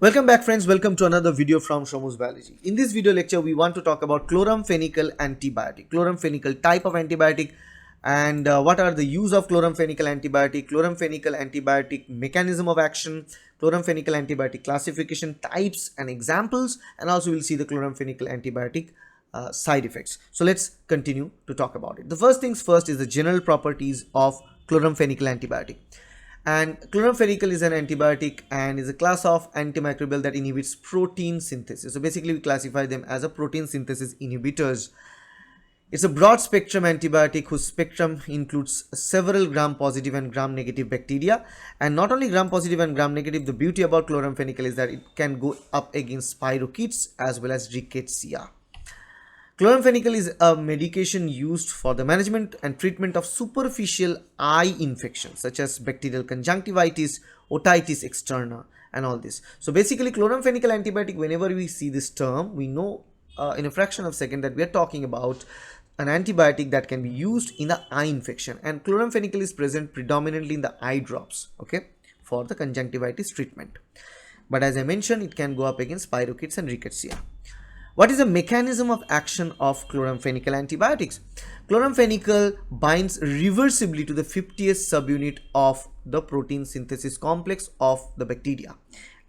Welcome back friends, welcome to another video from Shomu's Biology. In this video lecture, we want to talk about chloramphenicol antibiotic, chloramphenicol type of antibiotic and what are the use of chloramphenicol antibiotic mechanism of action, chloramphenicol antibiotic classification, types and examples, and also we'll see the chloramphenicol antibiotic side effects. So let's continue to talk about it. The first things first is the general properties of chloramphenicol antibiotic. And chloramphenicol is an antibiotic and is a class of antimicrobial that inhibits protein synthesis. So basically we classify them as a protein synthesis inhibitors. It's a broad spectrum antibiotic whose spectrum includes several gram-positive and gram-negative bacteria. And not only gram-positive and gram-negative, the beauty about chloramphenicol is that it can go up against spirochetes as well as rickettsia. Chloramphenicol is a medication used for the management and treatment of superficial eye infections such as bacterial conjunctivitis, otitis externa and all this. So basically chloramphenicol antibiotic, whenever we see this term, we know in a fraction of a second that we are talking about an antibiotic that can be used in the eye infection, and chloramphenicol is present predominantly in the eye drops, okay, for the conjunctivitis treatment. But as I mentioned, it can go up against spirochetes and rickettsia. What is the mechanism of action of chloramphenicol antibiotics? Chloramphenicol binds reversibly to the 50th subunit of the protein synthesis complex of the bacteria,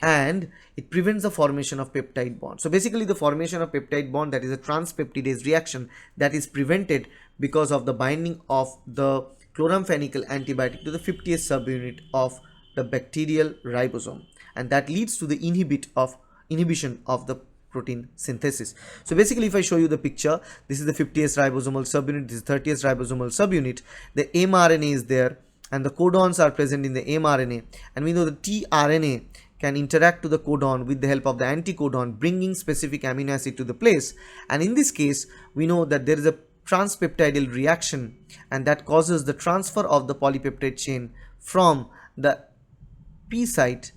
and it prevents the formation of peptide bond. So basically the formation of peptide bond, that is a transpeptidase reaction, that is prevented because of the binding of the chloramphenicol antibiotic to the 50th subunit of the bacterial ribosome, and that leads to the inhibition of the protein synthesis. So basically if I show you the picture, this is the 50th ribosomal subunit, this is 30th ribosomal subunit, the mRNA is there and the codons are present in the mRNA, and we know the tRNA can interact to the codon with the help of the anticodon, bringing specific amino acid to the place, and in this case we know that there is a transpeptidyl reaction and that causes the transfer of the polypeptide chain from the P site,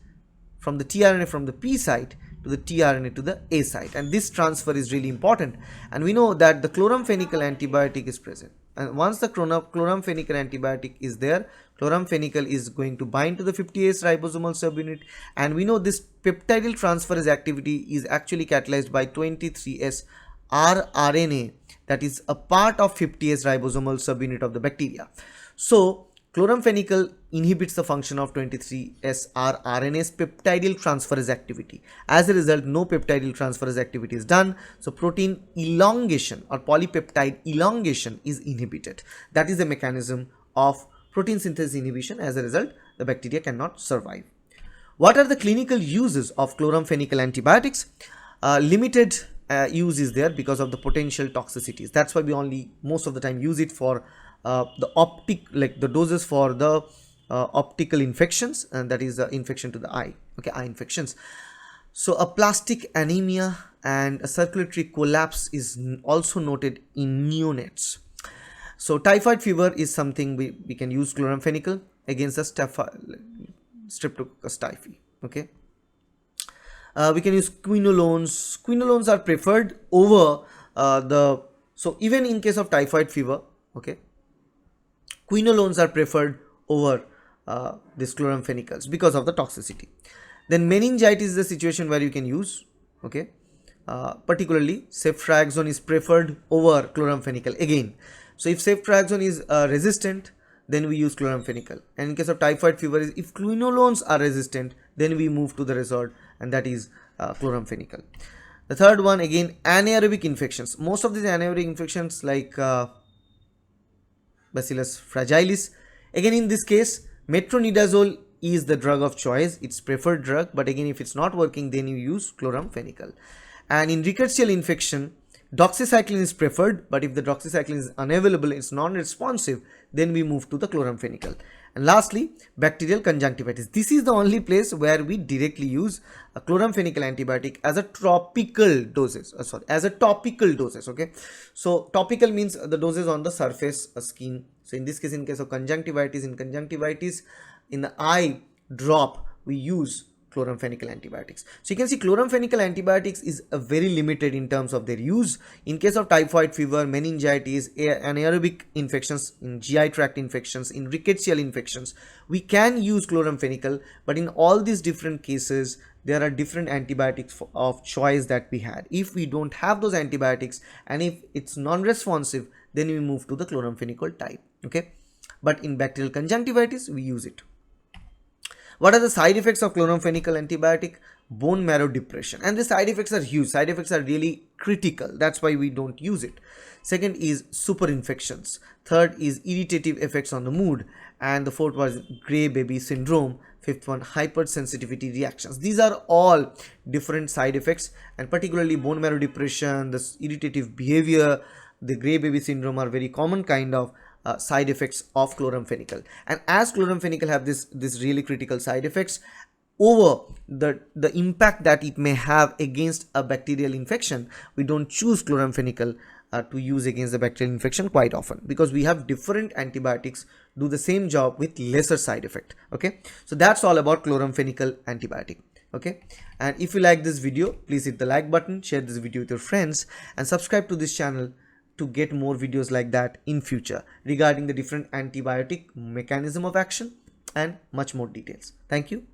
from the tRNA from the P site to the tRNA to the A site, and this transfer is really important, and we know that the chloramphenicol antibiotic is present, and once the chloramphenicol antibiotic is there, chloramphenicol is going to bind to the 50th ribosomal subunit, and we know this peptidyl transferase activity is actually catalyzed by 23S rRNA, that is a part of 50th ribosomal subunit of the bacteria. So chloramphenicol inhibits the function of 23S rRNA's peptidyl transferase activity. As a result, no peptidyl transferase activity is done. So protein elongation or polypeptide elongation is inhibited. That is the mechanism of protein synthesis inhibition. As a result, the bacteria cannot survive. What are the clinical uses of chloramphenicol antibiotics? Limited use is there because of the potential toxicities. That's why we only most of the time use it for the doses for the optical infections, and that is the infection to the eye, okay, eye infections. So a plastic anemia and a circulatory collapse is also noted in neonates. So typhoid fever is something we can use chloramphenicol against the streptococcus typhi, okay. We can use quinolones. Quinolones are preferred over so even in case of typhoid fever, okay, quinolones are preferred over this chloramphenicals because of the toxicity. Then meningitis is the situation where you can use, okay, particularly ceftriaxone is preferred over chloramphenicol again. So if ceftriaxone is resistant, then we use chloramphenicol, and in case of typhoid fever, if quinolones are resistant, then we move to the resort, and that is chloramphenicol. The third one, again, anaerobic infections. Most of these anaerobic infections like Bacillus fragilis, again in this case metronidazole is the drug of choice, it's preferred drug, but again if it's not working, then you use chloramphenicol. And in rickettsial infection, doxycycline is preferred, but if the doxycycline is unavailable, it's non-responsive, then we move to the chloramphenicol. And lastly, bacterial conjunctivitis. This is the only place where we directly use a chloramphenicol antibiotic as a topical doses. Okay. So topical means the doses on the surface skin. So in this case, in case of conjunctivitis, in the eye drop, we use chloramphenicol antibiotics. So you can see chloramphenicol antibiotics is very limited in terms of their use. In case of typhoid fever, meningitis, anaerobic infections, in GI tract infections, in rickettsial infections, we can use chloramphenicol, but in all these different cases there are different antibiotics of choice that we had. If we don't have those antibiotics and if it's non-responsive, then we move to the chloramphenicol type. Okay, but in bacterial conjunctivitis we use it. What are the side effects of chloramphenicol antibiotic? Bone marrow depression, and the side effects are huge. Side effects are really critical. That's why we don't use it. Second is super infections. Third is irritative effects on the mood, and the fourth was gray baby syndrome. Fifth one, hypersensitivity reactions. These are all different side effects, and particularly bone marrow depression, this irritative behavior, the gray baby syndrome are very common kind of side effects of chloramphenicol. And as chloramphenicol have this really critical side effects over the impact that it may have against a bacterial infection, we don't choose chloramphenicol to use against the bacterial infection quite often, because we have different antibiotics do the same job with lesser side effect. Okay, so that's all about chloramphenicol antibiotic. Okay, and if you like this video, please hit the like button, share this video with your friends, and subscribe to this channel to get more videos like that in future regarding the different antibiotic mechanism of action and much more details. Thank you.